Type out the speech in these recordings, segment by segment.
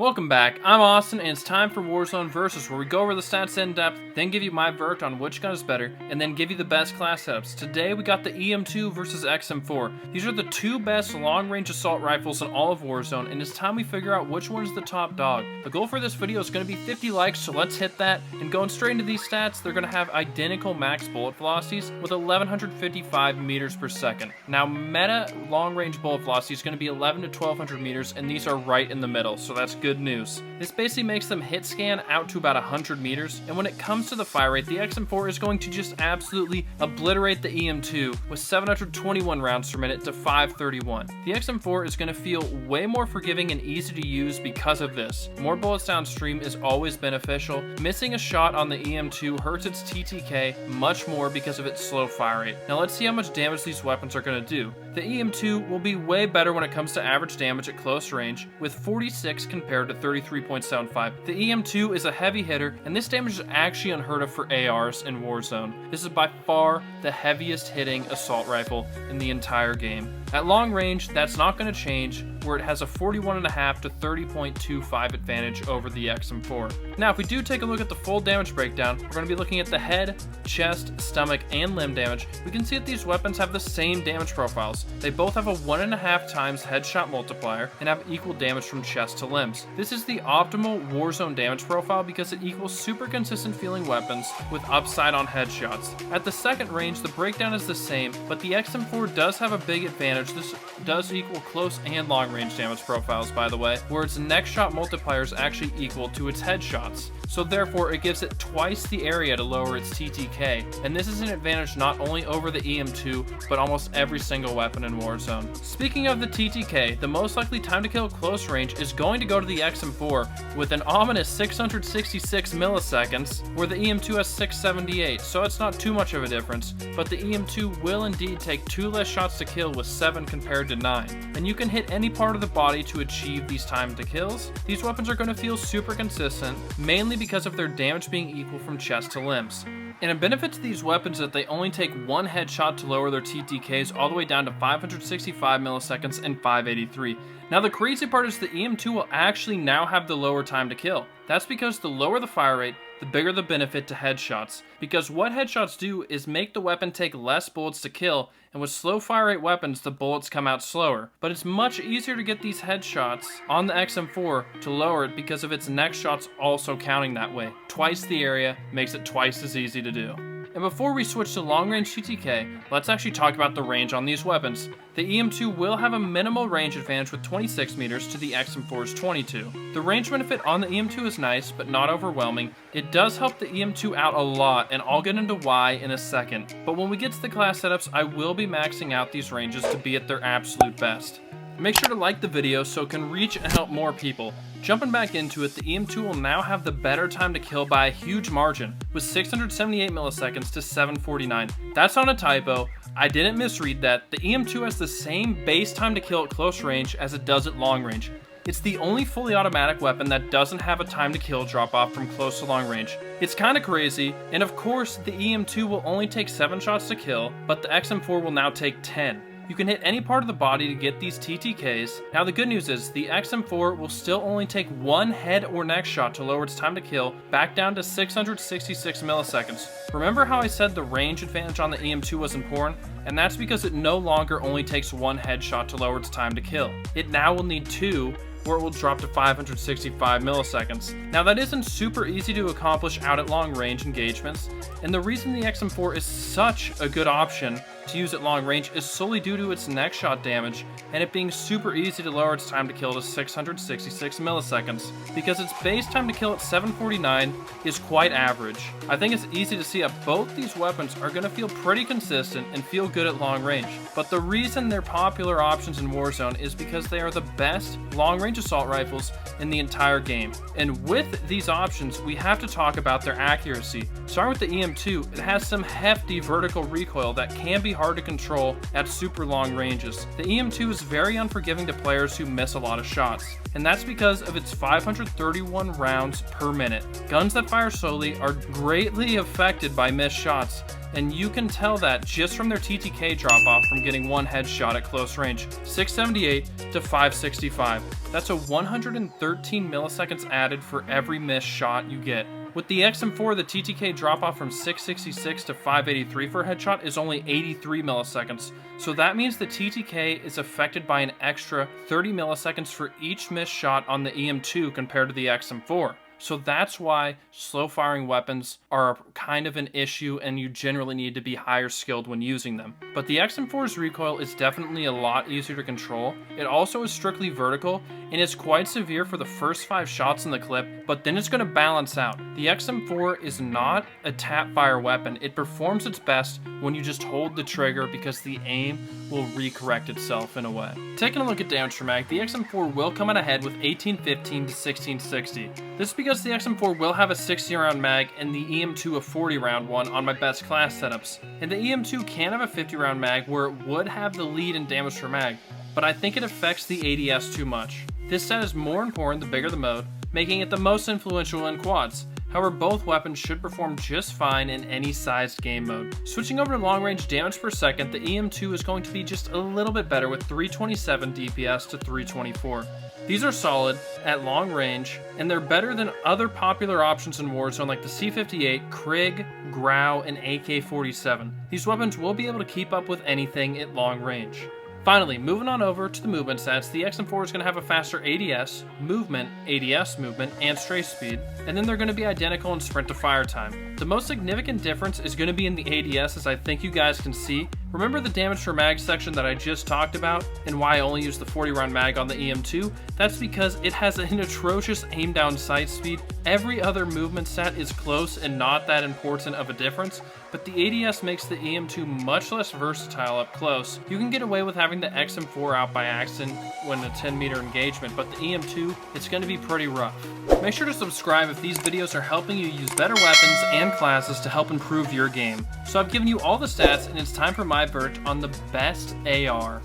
Welcome back, I'm Austin, and it's time for Warzone Versus, where we go over the stats in depth, then give you my verdict on which gun is better, and then give you the best class setups. Today we got the EM2 VS Xm4. These are the two best long-range assault rifles in all of Warzone, and it's time we figure out which one is the top dog. The goal for this video is going to be 50 likes, so let's hit that. And going straight into these stats, they're going to have identical max bullet velocities with 1155 meters per second. Now, meta long-range bullet velocity is going to be 11 to 1200 meters, and these are right in the middle, so that's good news. This basically makes them hit scan out to about 100 meters, and when it comes to the fire rate, the Xm4 is going to just absolutely obliterate the EM2 with 721 rounds per minute to 531. The Xm4 is going to feel way more forgiving and easy to use because of this. More bullets downstream is always beneficial. Missing a shot on the EM2 hurts its TTK much more because of its slow fire rate. Now let's see how much damage these weapons are going to do. The EM2 will be way better when it comes to average damage at close range, with 46 compared to 33.75. The EM2 is a heavy hitter, and this damage is actually unheard of for ARs in Warzone. This is by far the heaviest hitting assault rifle in the entire game. At long range, that's not going to change, where it has a 41.5 to 30.25 advantage over the Xm4. Now, if we do take a look at the full damage breakdown, we're going to be looking at the head, chest, stomach, and limb damage. We can see that these weapons have the same damage profiles. They both have a 1.5 times headshot multiplier and have equal damage from chest to limbs. This is the optimal Warzone damage profile because it equals super consistent feeling weapons with upside on headshots. At the second range, the breakdown is the same, but the Xm4 does have a big advantage. This does equal close and long range damage profiles, by the way, where its next shot multiplier is actually equal to its headshots. So therefore, it gives it twice the area to lower its TTK, and this is an advantage not only over the EM2, but almost every single weapon in Warzone. Speaking of the TTK, the most likely time to kill at close range is going to go to the Xm4 with an ominous 666 milliseconds, where the EM2 has 678, so it's not too much of a difference, but the EM2 will indeed take 2 less shots to kill with 7 compared to 9. And you can hit any part of the body to achieve these time to kills. These weapons are going to feel super consistent, mainly because of their damage being equal from chest to limbs. And a benefit to these weapons is that they only take one headshot to lower their TTKs all the way down to 565 milliseconds and 583. Now the crazy part is the EM2 will actually now have the lower time to kill. That's because the lower the fire rate, the bigger the benefit to headshots. Because what headshots do is make the weapon take less bullets to kill, and with slow fire rate weapons, the bullets come out slower. But it's much easier to get these headshots on the Xm4 to lower it because of its next shots also counting that way. Twice the area makes it twice as easy to do. And before we switch to long-range TTK, let's actually talk about the range on these weapons. The EM2 will have a minimal range advantage with 26 meters to the Xm4's 22. The range benefit on the EM2 is nice, but not overwhelming. It does help the EM2 out a lot, and I'll get into why in a second. But when we get to the class setups, I will be maxing out these ranges to be at their absolute best. Make sure to like the video so it can reach and help more people. Jumping back into it, the EM2 will now have the better time to kill by a huge margin, with 678 milliseconds to 749. That's not a typo. I didn't misread that. The EM2 has the same base time to kill at close range as it does at long range. It's the only fully automatic weapon that doesn't have a time to kill drop off from close to long range. It's kinda crazy, and of course the EM2 will only take 7 shots to kill, but the Xm4 will now take 10. You can hit any part of the body to get these TTKs. Now the good news is the Xm4 will still only take 1 head or neck shot to lower its time to kill back down to 666 milliseconds. Remember how I said the range advantage on the EM2 was important? And that's because it no longer only takes 1 headshot to lower its time to kill. It now will need 2, where it will drop to 565 milliseconds. Now that isn't super easy to accomplish out at long range engagements, and the reason the Xm4 is such a good option to use at long range is solely due to its next shot damage and it being super easy to lower its time to kill to 666 milliseconds, because its base time to kill at 749 is quite average. I think it's easy to see that both these weapons are going to feel pretty consistent and feel good at long range, but the reason they're popular options in Warzone is because they are the best long range assault rifles in the entire game. And with these options, we have to talk about their accuracy. Starting with the EM2, it has some hefty vertical recoil that can be hard to control at super long ranges. The EM2 is very unforgiving to players who miss a lot of shots, and that's because of its 531 rounds per minute. Guns that fire slowly are greatly affected by missed shots, and you can tell that just from their TTK drop off from getting one headshot at close range, 678 to 565. That's a 113 milliseconds added for every missed shot you get. With the Xm4, the TTK drop off from 666 to 583 for a headshot is only 83 milliseconds. So that means the TTK is affected by an extra 30 milliseconds for each missed shot on the EM2 compared to the Xm4. So that's why slow firing weapons are kind of an issue and you generally need to be higher skilled when using them. But the Xm4's recoil is definitely a lot easier to control. It also is strictly vertical and it's quite severe for the first 5 shots in the clip, but then it's going to balance out. The Xm4 is not a tap fire weapon. It performs its best when you just hold the trigger because the aim will recorrect itself in a way. Taking a look at damage per mag, the Xm4 will come out ahead with 1815 to 1660. This is because the Xm4 will have a 60 round mag and the EM2 a 40 round one on my best class setups. And the EM2 can have a 50 round mag where it would have the lead in damage per mag, but I think it affects the ADS too much. This set is more important the bigger the mode, making it the most influential in quads. However, both weapons should perform just fine in any sized game mode. Switching over to long range damage per second, the EM2 is going to be just a little bit better with 327 DPS to 324. These are solid at long range, and they're better than other popular options in Warzone like the C58, Krig, Grau, and AK-47. These weapons will be able to keep up with anything at long range. Finally, moving on over to the movement stats, the Xm4 is going to have a faster ADS movement, and strafe speed, and then they're going to be identical in sprint to fire time. The most significant difference is going to be in the ADS, as I think you guys can see. Remember the damage per mag section that I just talked about and why I only use the 40 round mag on the EM2? That's because it has an atrocious aim down sight speed. Every other movement stat is close and not that important of a difference, but the ADS makes the EM2 much less versatile up close. You can get away with having the Xm4 out by accident when a 10-meter engagement, but the EM2, it's going to be pretty rough. Make sure to subscribe if these videos are helping you use better weapons and classes to help improve your game. So I've given you all the stats and it's time for my verdict on the best AR.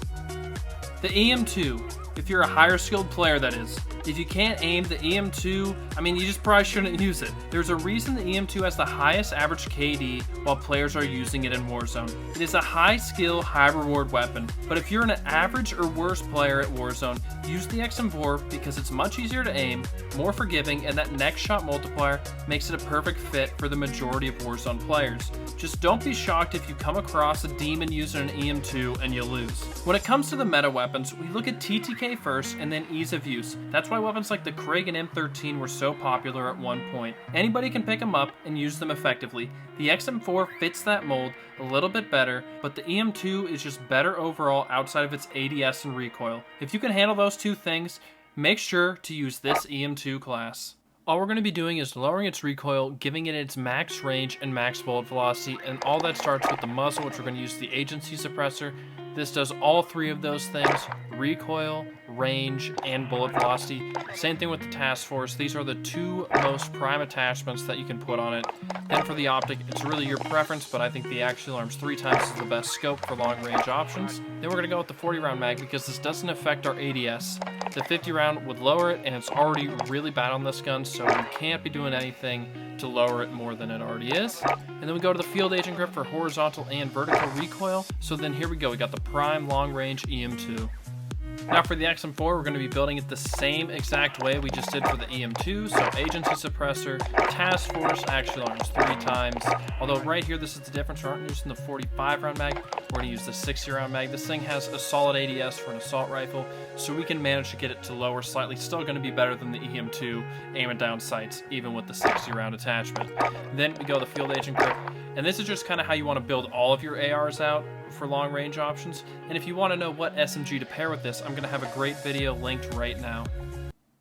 The EM2, if you're a higher skilled player that is. If you can't aim, the EM2, you just probably shouldn't use it. There's a reason the EM2 has the highest average KD while players are using it in Warzone. It is a high skill, high reward weapon, but if you're an average or worse player at Warzone, use the Xm4 because it's much easier to aim, more forgiving, and that next shot multiplier makes it a perfect fit for the majority of Warzone players. Just don't be shocked if you come across a demon using an EM2 and you lose. When it comes to the meta weapons, we look at TTK first and then ease of use. That's why weapons like the Krig and M13 were so popular at one point. Anybody can pick them up and use them effectively. The Xm4 fits that mold a little bit better, but the EM2 is just better overall outside of its ADS and recoil. If you can handle those two things, make sure to use this EM2 class. All we're going to be doing is lowering its recoil, giving it its max range and max bullet velocity, and all that starts with the muzzle, which we're going to use the agency suppressor. This does all three of those things: recoil, range, and bullet velocity. Same thing with the task force. These are the two most prime attachments that you can put on it. Then for the optic, it's really your preference, but I think the Action Alarms 3 times is the best scope for long range options. Then we're going to go with the 40 round mag because this doesn't affect our ADS. The 50 round would lower it, and it's already really bad on this gun, so we can't be doing anything to lower it more than it already is. And then we go to the field agent grip for horizontal and vertical recoil. So then here we go, we got the prime long range EM2. Now for the Xm4, we're going to be building it the same exact way we just did for the EM2, so agency suppressor, task force, action alarms 3 times. Although right here, this is the difference. We aren't using the 45 round mag, we're going to use the 60 round mag. This thing has a solid ADS for an assault rifle, so we can manage to get it to lower slightly. Still going to be better than the EM2 aiming down sights, even with the 60 round attachment. Then we go the field agent grip, and this is just kind of how you want to build all of your ARs out for long range options. And if you want to know what SMG to pair with this, I'm going to have a great video linked right now.